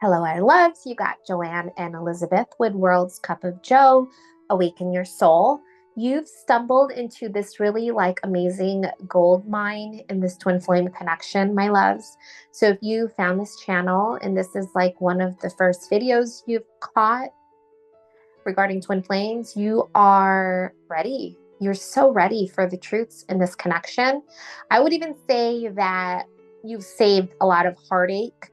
Hello, our loves. You got Joanne and Elizabeth with World's Cup of Joe. Awaken your soul. You've stumbled into this really amazing gold mine in this twin flame connection, my loves. So if you found this channel and this is one of the first videos you've caught regarding twin flames, you are ready. You're so ready for the truths in this connection. I would even say that you've saved a lot of heartache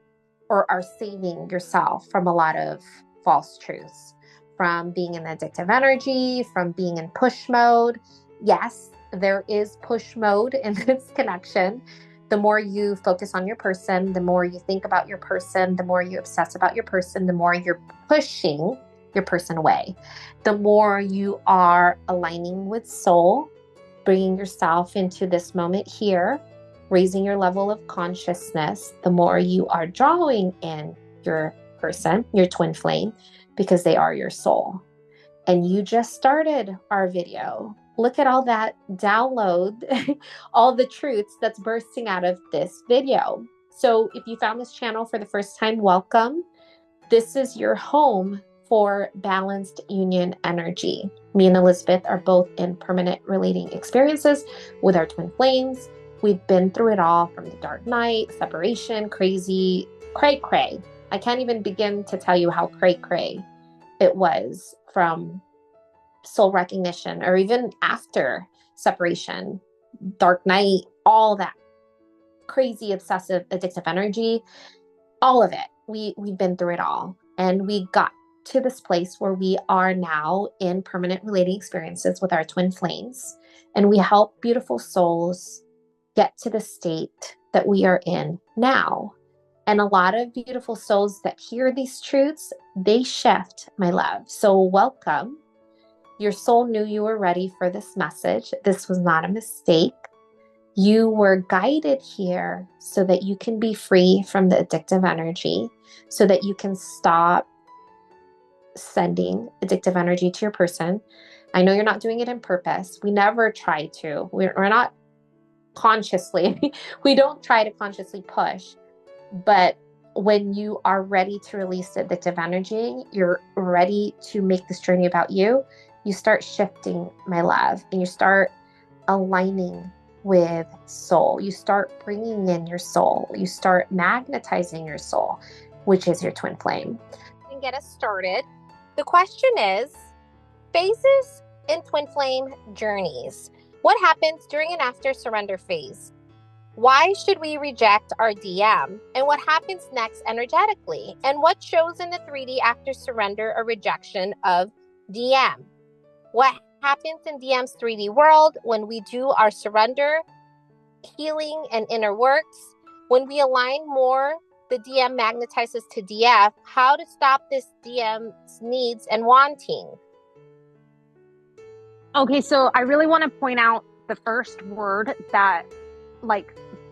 or are saving yourself from a lot of false truths, from being in addictive energy, from being in push mode. Yes, there is push mode in this connection. The more you focus on your person, the more you think about your person, the more you obsess about your person, the more you're pushing your person away. The more you are aligning with soul, bringing yourself into this moment here, raising your level of consciousness, the more you are drawing in your person, your twin flame, because they are your soul. And you just started our video. Look at all that download, all the truths that's bursting out of this video. So if you found this channel for the first time, welcome. This is your home for balanced union energy. Me and Elizabeth are both in permanent relating experiences with our twin flames. We've been through it all, from the dark night, separation, crazy, cray cray. I can't even begin to tell you how cray cray it was, from soul recognition, or even after separation, dark night, all that crazy, obsessive, addictive energy, all of it. We've been through it all. And we got to this place where we are now in permanent relating experiences with our twin flames. And we help beautiful souls get to the state that we are in now. And a lot of beautiful souls that hear these truths, they shift, my love. So welcome. Your soul knew you were ready for this message. This was not a mistake. You were guided here so that you can be free from the addictive energy, so that you can stop sending addictive energy to your person. I know you're not doing it on purpose. We never try to. We're not consciously, we don't try to consciously push. But when you are ready to release the addictive energy, you're ready to make this journey about you, you start shifting, my love, and you start aligning with soul. You start bringing in your soul. You start magnetizing your soul, which is your twin flame. And get us started. The question is, phases in twin flame journeys. What happens during and after surrender phase? Why should we reject our DM? And what happens next energetically? And what shows in the 3D after surrender or rejection of DM? What happens in DM's 3D world when we do our surrender, healing, and inner works? When we align more, the DM magnetizes to DF. How to stop this DM's needs and wanting? Okay, so I really want to point out the first word that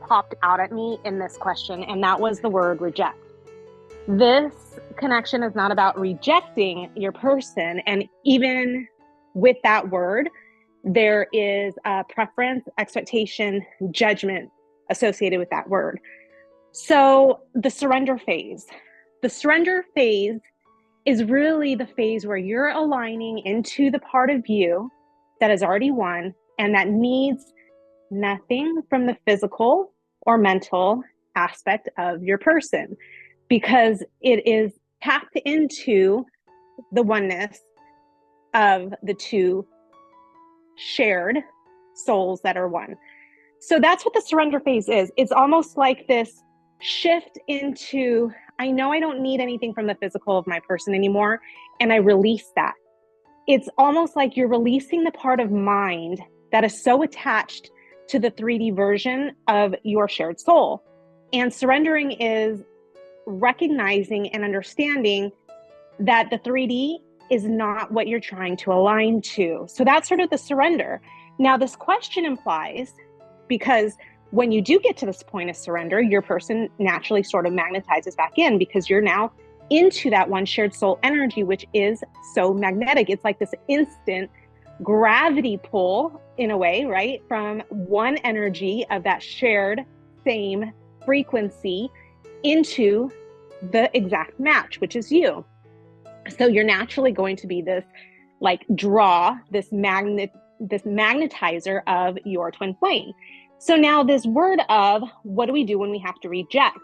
popped out at me in this question, and that was the word reject. This connection is not about rejecting your person, and even with that word, there is a preference, expectation, judgment associated with that word. So the surrender phase. The surrender phase is really the phase where you're aligning into the part of you that has already won and that needs nothing from the physical or mental aspect of your person, because it is tapped into the oneness of the two shared souls that are one. So that's what the surrender phase is. It's almost like this shift into, I know I don't need anything from the physical of my person anymore, and I release that. It's almost like you're releasing the part of mind that is so attached to the 3D version of your shared soul. And surrendering is recognizing and understanding that the 3D is not what you're trying to align to. So that's sort of the surrender. Now, this question implies, because when you do get to this point of surrender, your person naturally sort of magnetizes back in, because you're now into that one shared soul energy, which is so magnetic. It's like this instant gravity pull in a way, right? From one energy of that shared same frequency into the exact match, which is you. So you're naturally going to be this like draw, this magnetizer of your twin flame. So now this word of what do we do when we have to reject?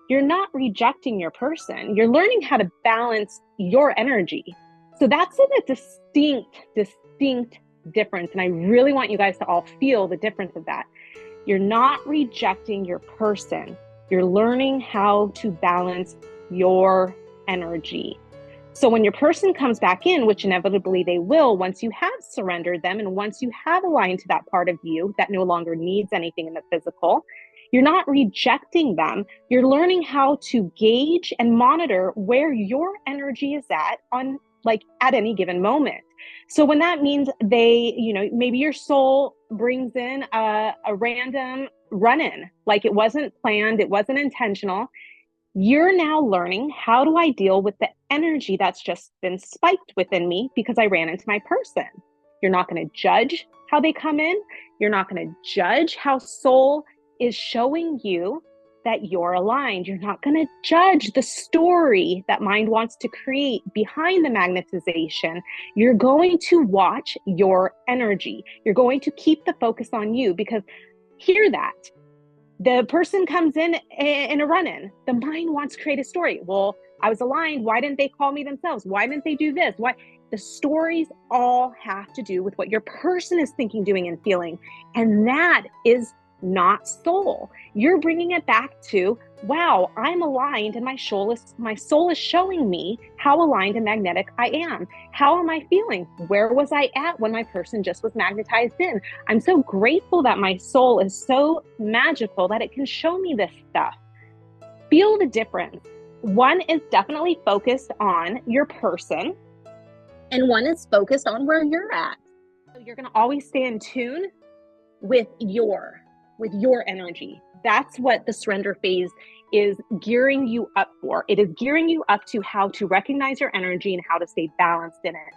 You're not rejecting your person. You're learning how to balance your energy. So that's a distinct difference. And I really want you guys to all feel the difference of that. You're not rejecting your person. You're learning how to balance your energy. So when your person comes back in, which inevitably they will, once you have surrendered them and once you have aligned to that part of you that no longer needs anything in the physical, you're not rejecting them. You're learning how to gauge and monitor where your energy is at on like at any given moment. So when that means they, maybe your soul brings in a random run-in, like it wasn't planned, it wasn't intentional. You're now learning, how do I deal with the energy that's just been spiked within me because I ran into my person? You're not going to judge how they come in. You're not going to judge how soul is showing you that you're aligned. You're not going to judge the story that mind wants to create behind the magnetization. You're going to watch your energy. You're going to keep the focus on you, because hear that. The person comes in a run-in. The mind wants to create a story. Well, I was aligned. Why didn't they call me themselves? Why didn't they do this? Why? The stories all have to do with what your person is thinking, doing, and feeling. And that is not soul. You're bringing it back to, wow, I'm aligned and my soul is showing me how aligned and magnetic I am. How am I feeling? Where was I at when my person just was magnetized in? I'm so grateful that my soul is so magical that it can show me this stuff. Feel the difference. One is definitely focused on your person, and one is focused on where you're at. So you're going to always stay in tune with your energy. That's what the surrender phase is gearing you up for. It is gearing you up to how to recognize your energy and how to stay balanced in it.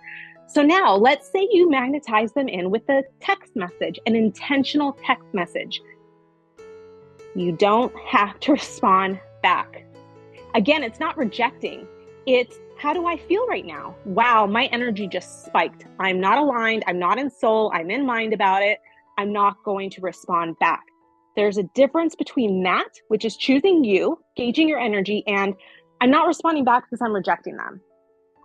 So now let's say you magnetize them in with a text message, an intentional text message. You don't have to respond back. Again, it's not rejecting. It's, how do I feel right now? Wow, my energy just spiked. I'm not aligned. I'm not in soul. I'm in mind about it. I'm not going to respond back. There's a difference between that, which is choosing you, gauging your energy, and I'm not responding back because I'm rejecting them.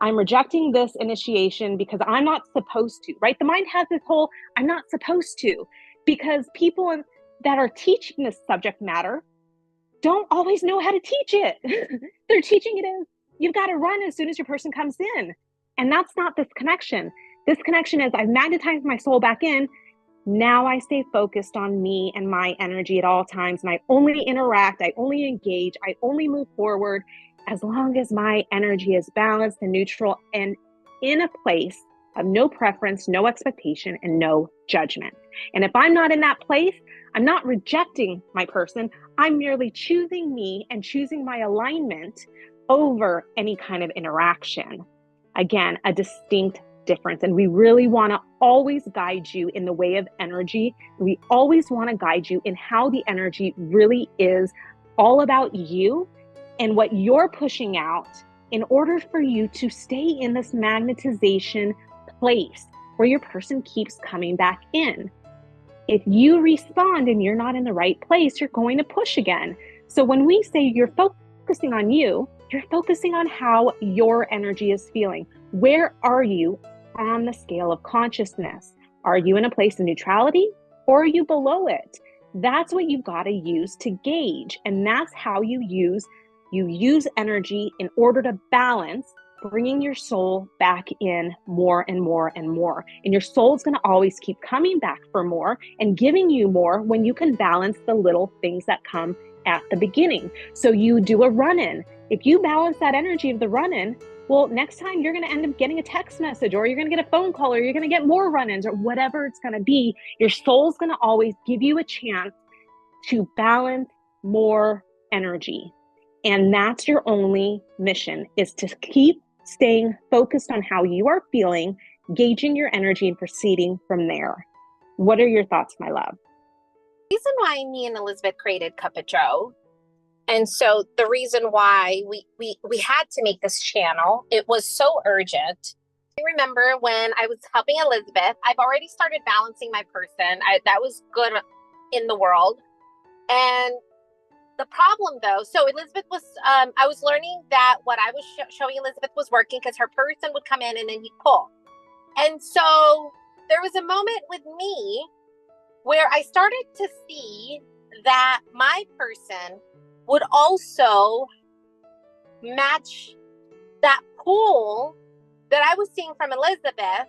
I'm rejecting this initiation because I'm not supposed to, right? The mind has this whole, I'm not supposed to, because people that are teaching this subject matter don't always know how to teach it. They're teaching it as, you've got to run as soon as your person comes in. And that's not this connection. This connection is, I've magnetized my soul back in. Now I stay focused on me and my energy at all times. And I only interact, I only engage, I only move forward as long as my energy is balanced and neutral and in a place of no preference, no expectation, and no judgment. And if I'm not in that place, I'm not rejecting my person. I'm merely choosing me and choosing my alignment over any kind of interaction. Again, a distinct difference. And we really want to always guide you in the way of energy. We always want to guide you in how the energy really is all about you and what you're pushing out in order for you to stay in this magnetization place where your person keeps coming back in. If you respond and you're not in the right place, you're going to push again. So when we say you're focusing on you, you're focusing on how your energy is feeling. Where are you on the scale of consciousness? Are you in a place of neutrality or are you below it? That's what you've got to use to gauge. And that's how you use energy in order to balance, bringing your soul back in more and more and more. And your soul's going to always keep coming back for more and giving you more when you can balance the little things that come at the beginning. So you do a run-in. If you balance that energy of the run-in, well, next time you're going to end up getting a text message, or you're going to get a phone call, or you're going to get more run-ins, or whatever it's going to be. Your soul's going to always give you a chance to balance more energy. And that's your only mission, is to keep staying focused on how you are feeling, gauging your energy, and proceeding from there. What are your thoughts, my love? The reason why me and Elizabeth created Cup of Joe And so the reason why we had to make this channel, it was so urgent. I remember when I was helping Elizabeth, I've already started balancing my person. That was good in the world. And the problem though, so Elizabeth was, I was learning that what I was showing Elizabeth was working because her person would come in and then he'd pull. And so there was a moment with me where I started to see that my person would also match that pull that I was seeing from Elizabeth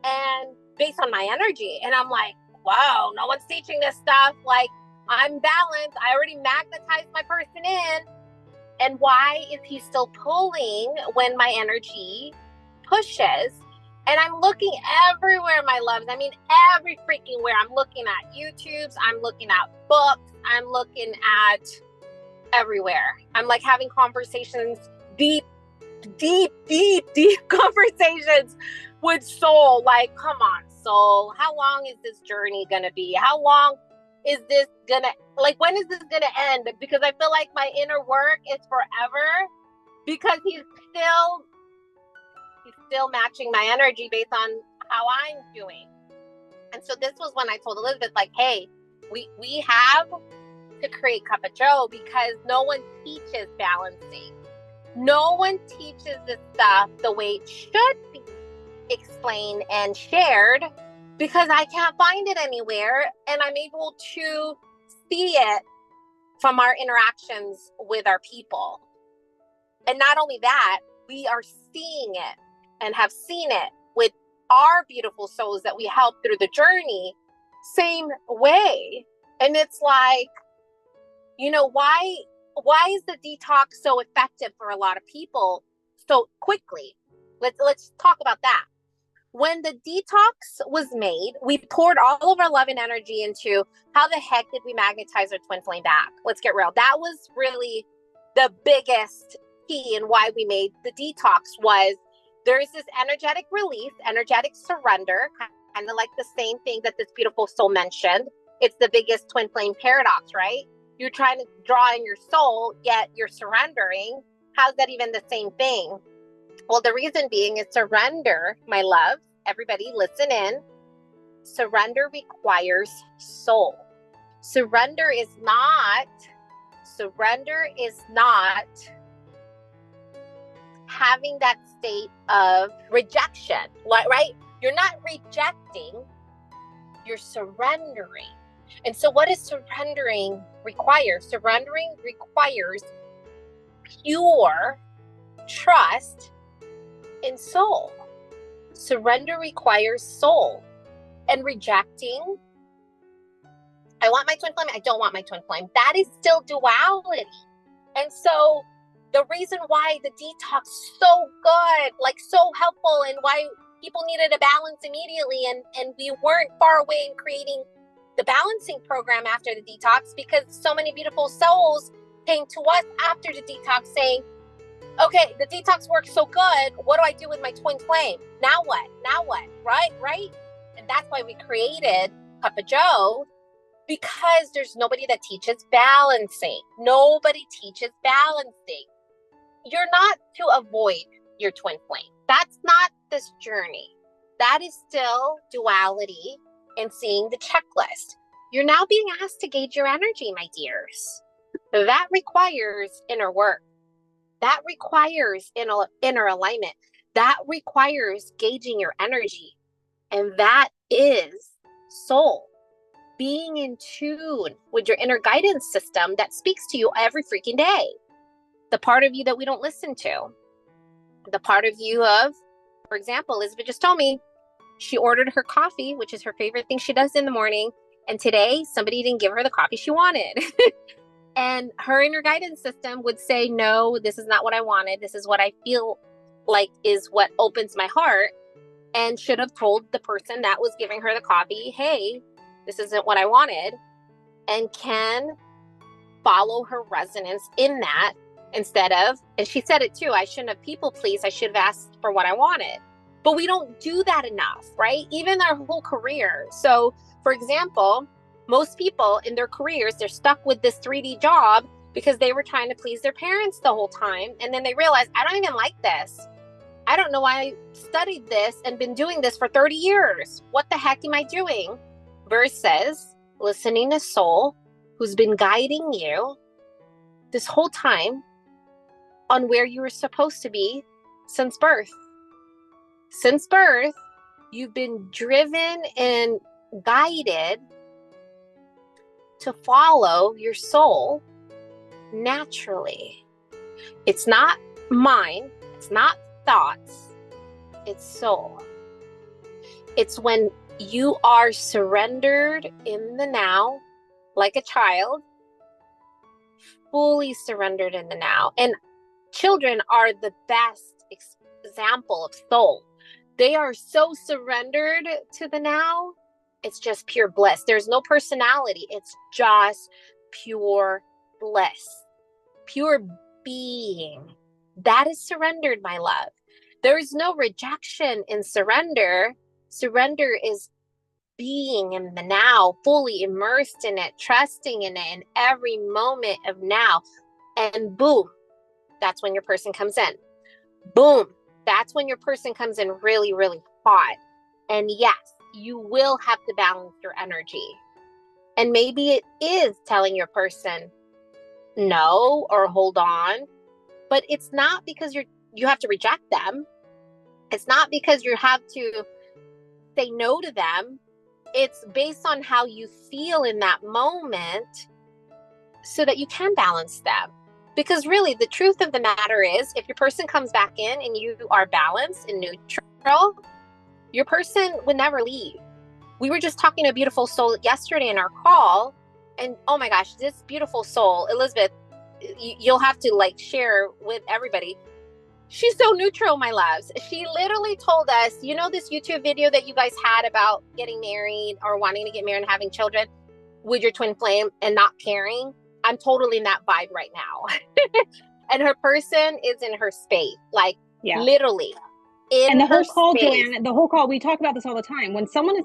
and based on my energy. And I'm like, wow, no one's teaching this stuff. Like, I'm balanced. I already magnetized my person in. And why is he still pulling when my energy pushes? And I'm looking everywhere, my loves. I mean, every freaking where. I'm looking at YouTubes. I'm looking at books. I'm looking at everywhere. I'm like having conversations, deep conversations with soul. Like, come on, soul. How long is this journey going to be? How long is this going to, like, when is this going to end? Because I feel like my inner work is forever because he's still matching my energy based on how I'm doing. And so this was when I told Elizabeth, like, hey, we have to create Cup of Joe because no one teaches balancing. No one teaches this stuff the way it should be explained and shared because I can't find it anywhere. And I'm able to see it from our interactions with our people. And not only that, we are seeing it and have seen it with our beautiful souls that we help through the journey, same way. And it's like, you know, why is the detox so effective for a lot of people so quickly? Let's talk about that. When the detox was made, we poured all of our love and energy into how the heck did we magnetize our twin flame back? Let's get real. That was really the biggest key in why we made the detox was there's this energetic release, energetic surrender, kind of like the same thing that this beautiful soul mentioned. It's the biggest twin flame paradox, right? You're trying to draw in your soul, yet you're surrendering. How's that even the same thing? Well, the reason being is surrender, my love. Everybody listen in. Surrender requires soul. Surrender is not having that state of rejection, right? You're not rejecting, you're surrendering. And so what does surrendering require? Surrendering requires pure trust in soul. Surrender requires soul. And rejecting, I want my twin flame, I don't want my twin flame. That is still duality. And so the reason why the detox is so good, like so helpful, and why people needed a balance immediately, and we weren't far away in creating the balancing program after the detox, because so many beautiful souls came to us after the detox saying, okay, the detox works so good. What do I do with my twin flame? Now what? Right? And that's why we created Cup of Joe, because there's nobody that teaches balancing. Nobody teaches balancing. You're not to avoid your twin flame. That's not this journey. That is still duality and seeing the checklist. You're now being asked to gauge your energy, my dears. That requires inner work. That requires inner alignment. That requires gauging your energy. And that is soul. Being in tune with your inner guidance system that speaks to you every freaking day. The part of you that we don't listen to. The part of you of, for example, Elizabeth just told me she ordered her coffee, which is her favorite thing she does in the morning. And today somebody didn't give her the coffee she wanted. And her inner guidance system would say, no, this is not what I wanted. This is what I feel like is what opens my heart. And should have told the person that was giving her the coffee, hey, this isn't what I wanted. And can follow her resonance in that instead of, and she said it too, I shouldn't have people pleased. I should have asked for what I wanted. But we don't do that enough, right? Even our whole career. So, for example, most people in their careers, they're stuck with this 3D job because they were trying to please their parents the whole time. And then they realized, I don't even like this. I don't know why I studied this and been doing this for 30 years. What the heck am I doing? Versus listening to soul, who's been guiding you this whole time on where you were supposed to be since birth. Since birth, you've been driven and guided to follow your soul naturally. It's not mind, it's not thoughts, it's soul. It's when you are surrendered in the now, like a child, fully surrendered in the now. And children are the best example of soul. They are so surrendered to the now. It's just pure bliss. There's no personality. It's just pure bliss, pure being. That is surrendered, my love. There is no rejection in surrender. Surrender is being in the now, fully immersed in it, trusting in it in every moment of now. And boom, that's when your person comes in. Boom, that's when your person comes in really, really hot. And yes, you will have to balance your energy. And maybe it is telling your person no or hold on, but it's not because you have to reject them. It's not because you have to say no to them. It's based on how you feel in that moment so that you can balance them. Because really, the truth of the matter is, if your person comes back in and you are balanced and neutral, your person would never leave. We were just talking to a beautiful soul yesterday in our call, and oh my gosh, this beautiful soul, Elizabeth, you'll have to like share with everybody. She's so neutral, my loves. She literally told us, you know, this YouTube video that you guys had about getting married or wanting to get married and having children with your twin flame and not caring? I'm totally in that vibe right now. And her person is in her space, like literally. And the whole call, Joanne, the whole call, we talk about this all the time. When someone is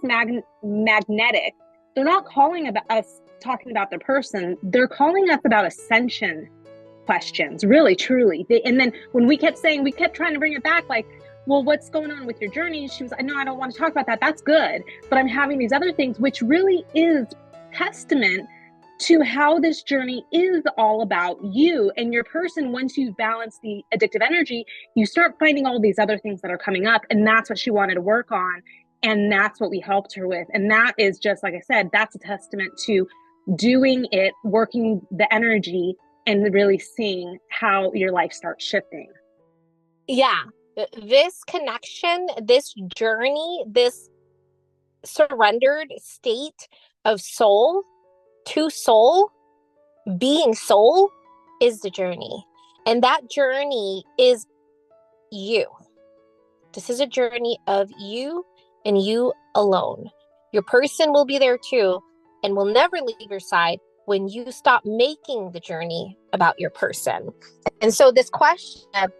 magnetic, they're not calling about us talking about their person. They're calling us about ascension questions, really, truly. And then when we kept trying to bring it back, like, well, what's going on with your journey? She was like, no, I don't want to talk about that. That's good. But I'm having these other things, which really is testament to how this journey is all about you and your person. Once you balance the addictive energy, you start finding all these other things that are coming up. And that's what she wanted to work on. And that's what we helped her with. And that is just, like I said, that's a testament to doing it, working the energy, and really seeing how your life starts shifting. Yeah. This connection, this journey, this surrendered state of soul to soul, being soul, is the journey. And that journey is you. This is a journey of you and you alone. Your person will be there too and will never leave your side when you stop making the journey about your person. And so this question of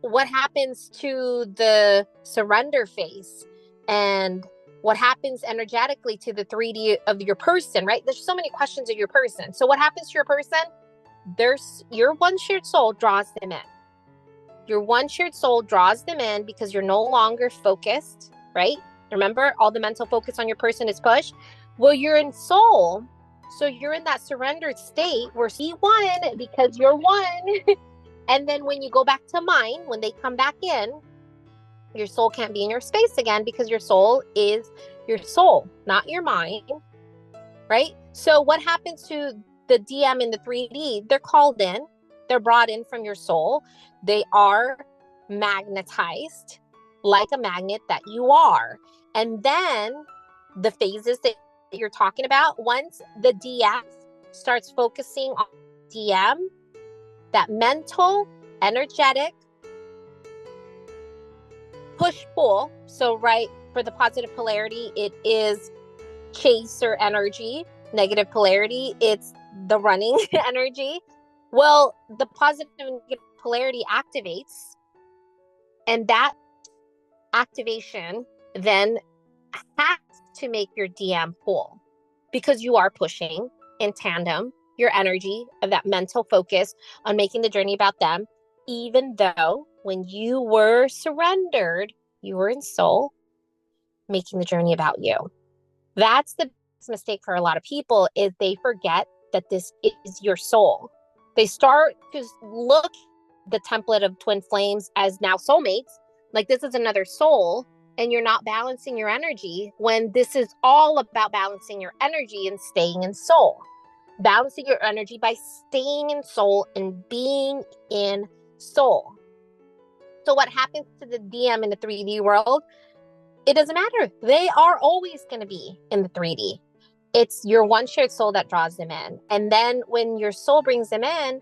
what happens to the surrender phase and what happens energetically to the 3D of your person, right? There's so many questions of your person. So what happens to your person? There's your one shared soul draws them in. Your one shared soul draws them in because you're no longer focused, right? Remember, all the mental focus on your person is push. Well, you're in soul. So you're in that surrendered state where see one because you're one. And then when you go back to mind, when they come back in, your soul can't be in your space again because your soul is your soul, not your mind, right? So what happens to the DM in the 3D? They're called in, they're brought in from your soul. They are magnetized like a magnet that you are. And then the phases that you're talking about, once the DM starts focusing on DM, that mental, energetic, push-pull. So right, for the positive polarity, it is chaser energy. Negative polarity, it's the running energy. Well, the positive and negative polarity activates, and that activation then has to make your DM pull because you are pushing in tandem. your energy, of that mental focus on making the journey about them, even though when you were surrendered, you were in soul, making the journey about you. That's the mistake for a lot of people, is they forget that this is your soul. They start to look the template of twin flames as now soulmates, like this is another soul, and you're not balancing your energy, when this is all about balancing your energy and staying in soul. Balancing your energy by staying in soul and being in soul. So what happens to the DM in the 3D world? It doesn't matter. They are always going to be in the 3D. It's your one shared soul that draws them in. And then when your soul brings them in,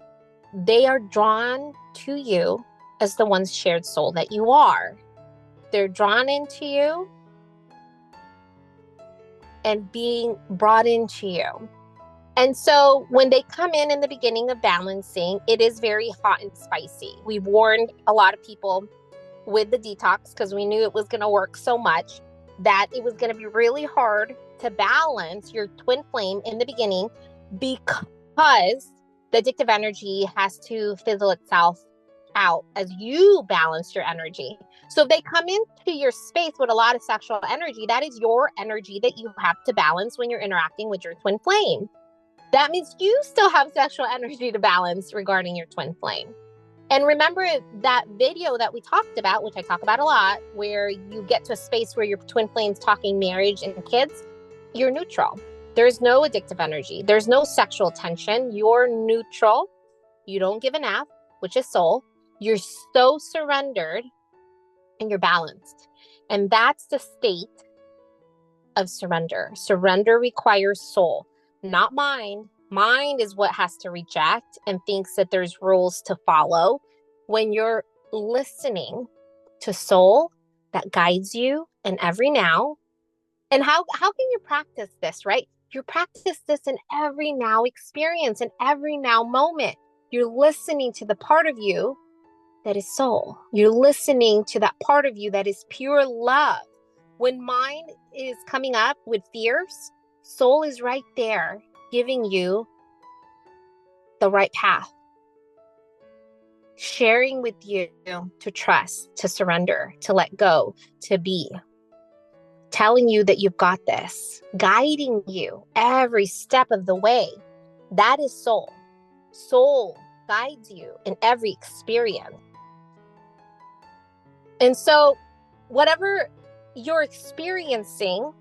they are drawn to you as the one shared soul that you are. They're drawn into you and being brought into you. And so when they come in the beginning of balancing, it is very hot and spicy. We've warned a lot of people with the detox, because we knew it was going to work so much, that it was going to be really hard to balance your twin flame in the beginning, because the addictive energy has to fizzle itself out as you balance your energy. So if they come into your space with a lot of sexual energy, that is your energy that you have to balance when you're interacting with your twin flame. That means you still have sexual energy to balance regarding your twin flame. And remember that video that we talked about, which I talk about a lot, where you get to a space where your twin flame's talking marriage and kids, you're neutral. There's no addictive energy. There's no sexual tension. You're neutral. You don't give an F, which is soul. You're so surrendered and you're balanced. And that's the state of surrender. Surrender requires soul, not mind. Mind is what has to reject and thinks that there's rules to follow. When you're listening to soul that guides you in every now, and how can you practice this, right? You practice this in every now experience, in every now moment. You're listening to the part of you that is soul. You're listening to that part of you that is pure love. When mind is coming up with fears, soul is right there giving you the right path, sharing with you to trust, to surrender, to let go, to be, telling you that you've got this, guiding you every step of the way. That is soul. Soul guides you in every experience. And so whatever you're experiencing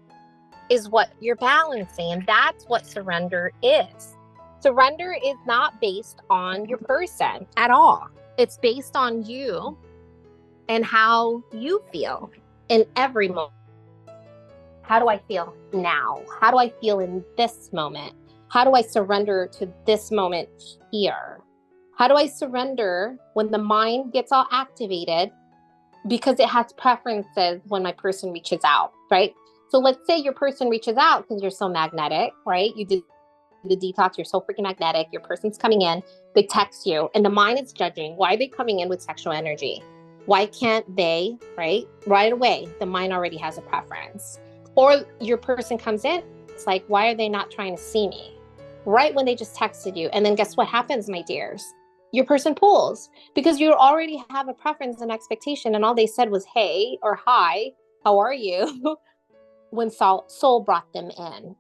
is what you're balancing. And that's what surrender is. Surrender is not based on your person at all. It's based on you and how you feel in every moment. How do I feel now? How do I feel in this moment? How do I surrender to this moment here? How do I surrender when the mind gets all activated because it has preferences when my person reaches out, right? So let's say your person reaches out because you're so magnetic, right? You did the detox, you're so freaking magnetic, your person's coming in, they text you, and the mind is judging. Why are they coming in with sexual energy? Why can't they, right away, the mind already has a preference. Or your person comes in, it's like, why are they not trying to see me? Right when they just texted you. And then guess what happens, my dears? Your person pulls because you already have a preference and expectation, and all they said was, hey, or hi, how are you? When soul brought them in.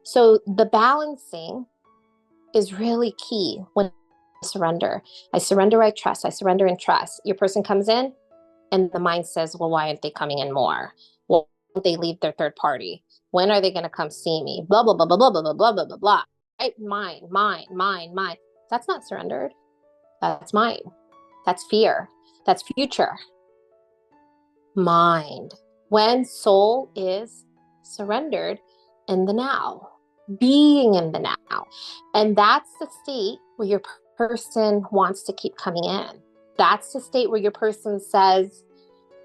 So the balancing is really key when I surrender. I surrender, I trust. I surrender and trust. Your person comes in and the mind says, well, why aren't they coming in more? Well, why don't they leave their third party? When are they going to come see me? Blah, blah, blah, blah, blah, blah, blah, blah, blah, blah, blah. Right? Mine. That's not surrendered. That's mine. That's fear. That's future. Mind. When soul is surrendered in the now, being in the now. And that's the state where your person wants to keep coming in. That's the state where your person says,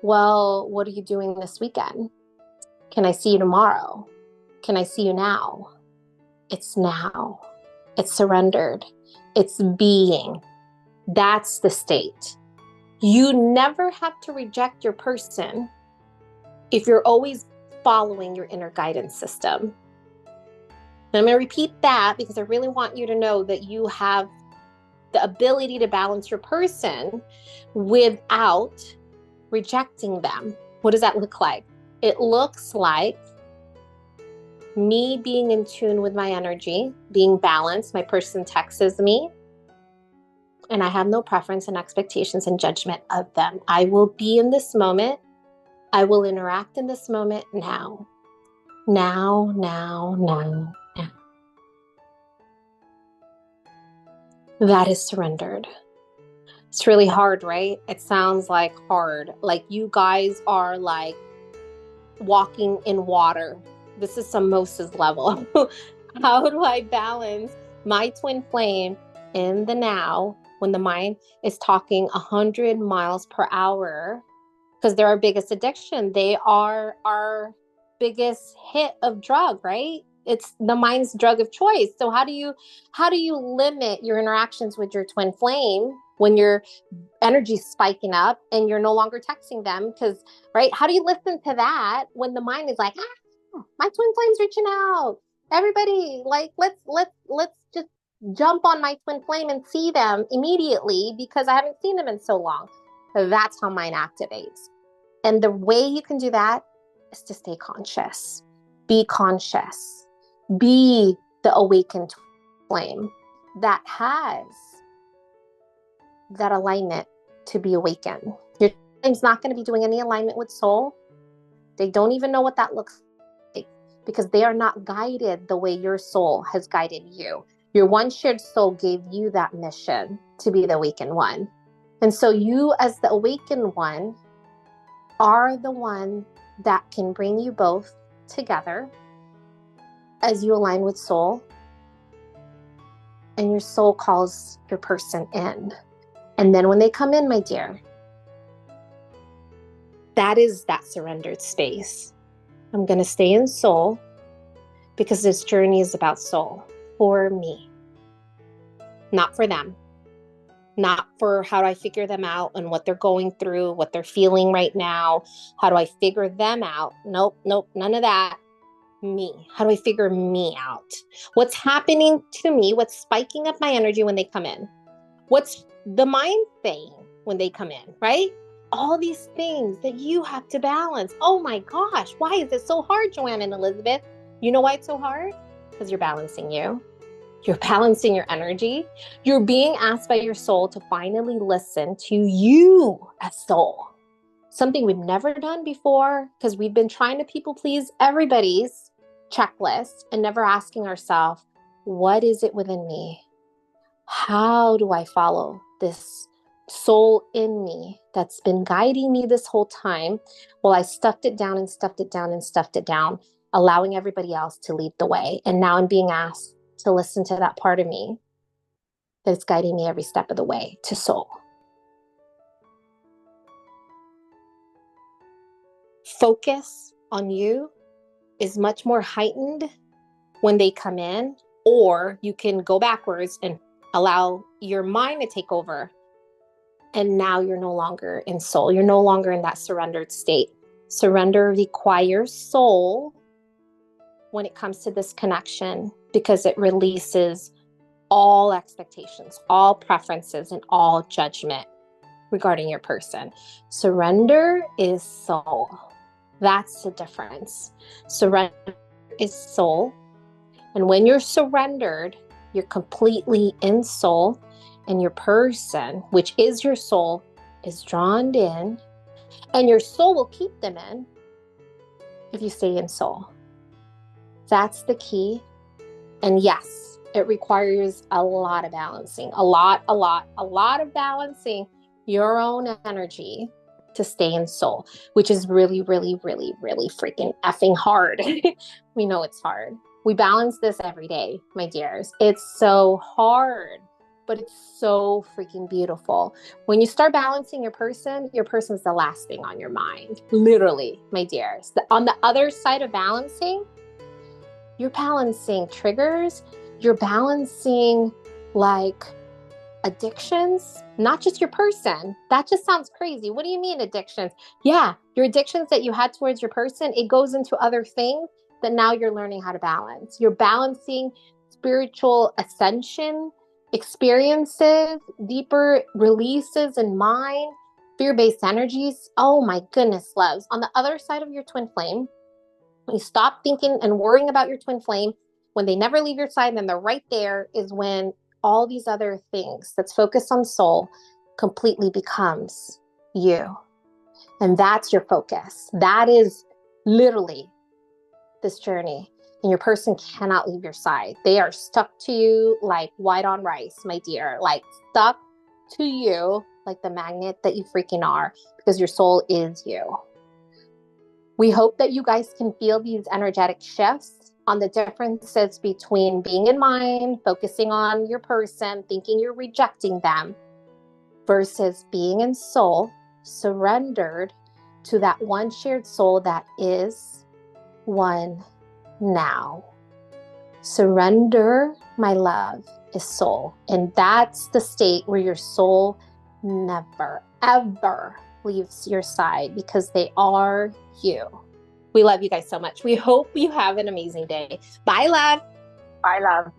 well, what are you doing this weekend? Can I see you tomorrow? Can I see you now? It's now. It's surrendered. It's being. That's the state. You never have to reject your person if you're always following your inner guidance system. And I'm going to repeat that because I really want you to know that you have the ability to balance your person without rejecting them. What does that look like? It looks like me being in tune with my energy, being balanced. My person texts me, and I have no preference and expectations and judgment of them. I will be in this moment. I will interact in this moment now. Now, now, now, now. That is surrendered. It's really hard, right? It sounds like hard. Like you guys are like walking in water. This is some Moses level. How do I balance my twin flame in the now when the mind is talking 100 miles per hour? Because they're our biggest addiction. They are our biggest hit of drug, right? It's the mind's drug of choice. So how do you limit your interactions with your twin flame when your energy's spiking up and you're no longer texting them? Because, right, how do you listen to that when the mind is like, my twin flame's reaching out, everybody, like let's just jump on my twin flame and see them immediately because I haven't seen them in so long. So that's how mind activates. And the way you can do that is to stay conscious. Be conscious. Be the awakened flame that has that alignment to be awakened. Your flame's not going to be doing any alignment with soul. They don't even know what that looks like because they are not guided the way your soul has guided you. Your one shared soul gave you that mission to be the awakened one. And so you as the awakened one are the one that can bring you both together as you align with soul. And your soul calls your person in. And then when they come in, my dear, that is that surrendered space. I'm going to stay in soul because this journey is about soul for me, not for them, not for how do I figure them out and what they're going through, what they're feeling right now. How do I figure them out? Nope, none of that. Me. How do I figure me out? What's happening to me? What's spiking up my energy when they come in? What's the mind saying when they come in, right? All these things that you have to balance. Oh my gosh, why is it so hard, Joanne and Elizabeth? You know why it's so hard? Because you're balancing you. You're balancing your energy. You're being asked by your soul to finally listen to you as soul. Something we've never done before because we've been trying to people please everybody's checklist and never asking ourselves, what is it within me? How do I follow this soul in me that's been guiding me this whole time? Well, I stuffed it down and stuffed it down and stuffed it down, allowing everybody else to lead the way. And now I'm being asked to listen to that part of me that's guiding me every step of the way to soul. Focus on you is much more heightened when they come in, or you can go backwards and allow your mind to take over. And now you're no longer in soul. You're no longer in that surrendered state. Surrender requires soul when it comes to this connection because it releases all expectations, all preferences, and all judgment regarding your person. Surrender is soul. That's the difference. Surrender is soul. And when you're surrendered, you're completely in soul, and your person, which is your soul, is drawn in, and your soul will keep them in if you stay in soul. That's the key. And yes, it requires a lot of balancing, a lot of balancing your own energy to stay in soul, which is really, really, really, really freaking effing hard. We know it's hard. We balance this every day, my dears. It's so hard, but it's so freaking beautiful. When you start balancing your person's the last thing on your mind. Literally, my dears. On the other side of balancing, you're balancing triggers. You're balancing like addictions, not just your person. That just sounds crazy. What do you mean addictions? Yeah, your addictions that you had towards your person, it goes into other things that now you're learning how to balance. You're balancing spiritual ascension, experiences, deeper releases in mind, fear-based energies. Oh my goodness, loves. On the other side of your twin flame, when you stop thinking and worrying about your twin flame, when they never leave your side and they're right there, is when all these other things that's focused on soul completely becomes you. And that's your focus. That is literally this journey. And your person cannot leave your side. They are stuck to you like white on rice, my dear, like stuck to you like the magnet that you freaking are, because your soul is you. We hope that you guys can feel these energetic shifts on the differences between being in mind, focusing on your person, thinking you're rejecting them, versus being in soul, surrendered to that one shared soul that is one now. Surrender, my love, is soul. And that's the state where your soul never, ever leaves your side, because they are you. We love you guys so much. We hope you have an amazing day. Bye, love. Bye, love.